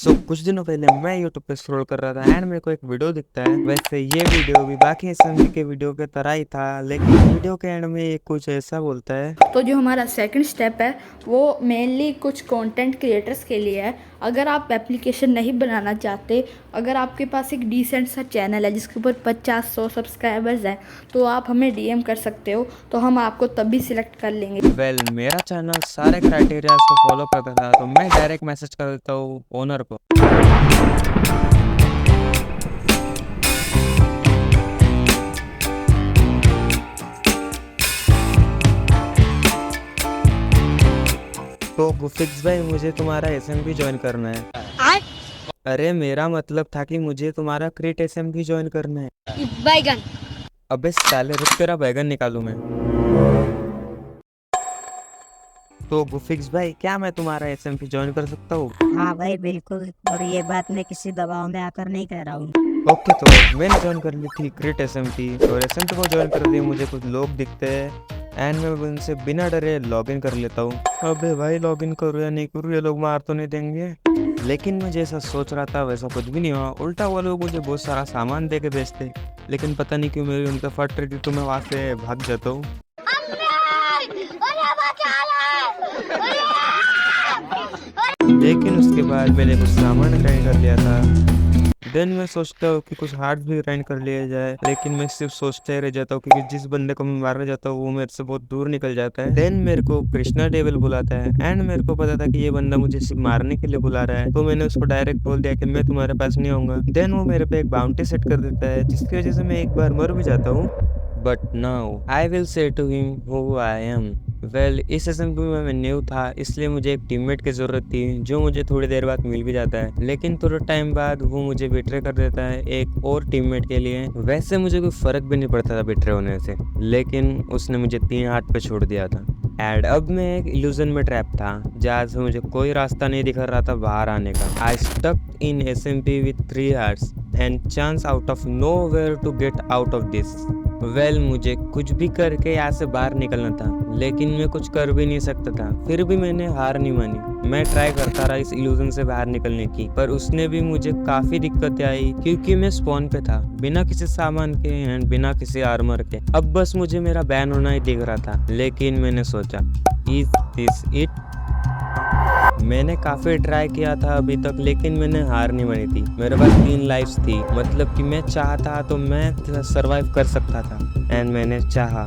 कुछ दिनों पहले मैं यूट्यूब पे स्क्रॉल कर रहा था एंड मेरे को एक वीडियो दिखता है। वैसे ये वीडियो भी बाकी एसएमवी के वीडियो के तरह ही था, लेकिन वीडियो के एंड में ये कुछ ऐसा बोलता है। तो जो हमारा सेकंड स्टेप है वो मेनली कुछ कंटेंट क्रिएटर्स के लिए है। अगर आप एप्लीकेशन नहीं बनाना चाहते, अगर आपके पास एक डिसेंट सा चैनल है जिसके ऊपर 50-100 सब्सक्राइबर्स हैं, तो आप हमें डीएम कर सकते हो, तो हम आपको तभी सिलेक्ट कर लेंगे। मेरा चैनल सारे क्राइटेरिया को फॉलो करता था, तो मैं डायरेक्ट मैसेज कर देता हूँ ओनर को। तो गुफिक्स भाई, मुझे तुम्हारा एसएमपी ज्वाइन करना है। अरे मेरा मतलब था कि मुझे तुम्हारा क्रिट एसएमपी ज्वाइन करना है। बैगन। अबे साले रुक, तेरा बैगन निकालू मैं। तो गुफिक्स भाई, क्या मैं तुम्हारा एसएमपी ज्वाइन कर सकता हूँ? हाँ भाई बिल्कुल, और ये बात मैं किसी दबाव में आकर नहीं कह रहा हूँ। ओके, तो मैंने ज्वाइन कर ली थी क्रिट एसएमपी, और एसएमपी को ज्वाइन कर दिया। मुझे कुछ लोग दिखते हैं एंड मैं उनसे बिना डरे लॉगिन कर लेता हूँ। अबे भाई, लॉगिन करूँ या नहीं करूँ, ये लोग मार तो नहीं देंगे? लेकिन मैं जैसा सोच रहा था वैसा कुछ भी नहीं हुआ। उल्टा वो लोग मुझे बहुत सारा सामान दे के बेचते, लेकिन पता नहीं क्यों मेरी उनका फट रही थी, तो मैं वहाँ से भाग जाता हूँ। लेकिन उसके बाद मैंने कुछ सामान ग्राइंड कर लिया था। देन मैं सोचता हूँ कि कुछ हार्ड भी ग्राइंड कर लिया जाए, लेकिन मैं सिर्फ सोचते ही रह जाता हूँ, क्योंकि जिस बंदे को मैं मारने जाता हूँ वो मेरे से बहुत दूर निकल जाता है। देन मेरे को कृष्णा डेविल बुलाता है एंड मेरे को पता था कि ये बंदा मुझे सिर्फ मारने के लिए बुला रहा है, तो मैंने उसको डायरेक्ट बोल दिया कि मैं तुम्हारे पास नहीं आऊंगा। देन वो मेरे पे एक बाउंटी सेट कर देता है, जिसकी वजह से मैं एक बार मर भी जाता हूँ। But now I will say to him who I am. इस असेंबली में मैं न्यू था, इसलिए मुझे एक टीममेट की जरूरत थी, जो मुझे थोड़ी देर बाद मिल भी जाता है। लेकिन थोड़ा टाइम बाद वो मुझे बिट्रे कर देता है एक और टीममेट के लिए। वैसे मुझे कोई फर्क भी नहीं पड़ता था बिट्रे होने से, लेकिन उसने मुझे 3 हाथ पे छोड़ दिया था। एंड अब मैं एक इल्यूजन में ट्रैप था, जहाँ से मुझे कोई रास्ता नहीं दिख रहा था बाहर आने का। I stuck in SMP with 3 hearts and chance out of nowhere to get out of this. मुझे कुछ भी करके यहाँ से बाहर निकलना था, लेकिन मैं कुछ कर भी नहीं सकता था। फिर भी मैंने हार नहीं मानी। मैं ट्राई करता रहा इस इल्यूजन से बाहर निकलने की, पर उसने भी मुझे काफी दिक्कतें आई, क्योंकि मैं स्पॉन पे था बिना किसी सामान के एंड बिना किसी आर्मर के। अब बस मुझे मेरा बैन होना ही दिख रहा था। लेकिन मैंने सोचा, इज दिस इट? मैंने काफी ट्राई किया था अभी तक, लेकिन मैंने हार नहीं मानी थी। मेरे पास 3 लाइफ्स थी, मतलब कि मैं चाहता तो मैं सरवाइव कर सकता था, एंड मैंने चाहा।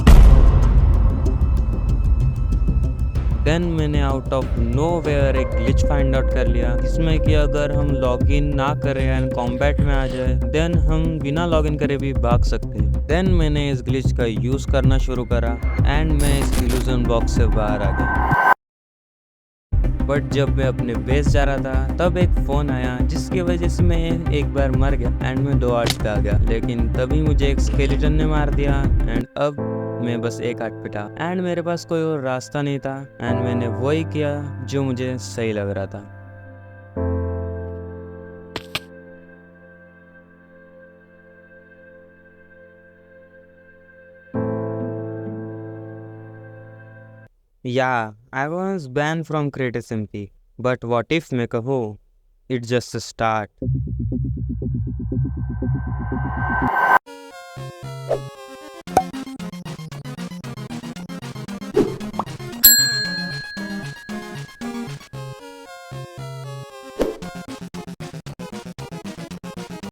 देन मैंने आउट ऑफ नोवेयर एक ग्लिच फाइंड आउट कर लिया, जिसमें कि अगर हम लॉगिन ना करें एंड कॉम्बैट में आ जाए, देन हम बिना लॉगिन करे भी भाग सकते हैं। देन मैंने इस ग्लिच का यूज करना शुरू करा एंड मैं इस इल्यूजन बॉक्स से बाहर आ गया। बट जब मैं अपने बेस जा रहा था, तब एक फोन आया, जिसकी वजह से मैं एक बार मर गया एंड मैं 2 हार्ट पे आ गया। लेकिन तभी मुझे एक स्केलेटन ने मार दिया एंड अब मैं बस 1 हार्ट पे था एंड मेरे पास कोई और रास्ता नहीं था, एंड मैंने वही किया जो मुझे सही लग रहा था। Yeah, I was banned from Creative SMP, but what if मैं कहूँ, it's just a start.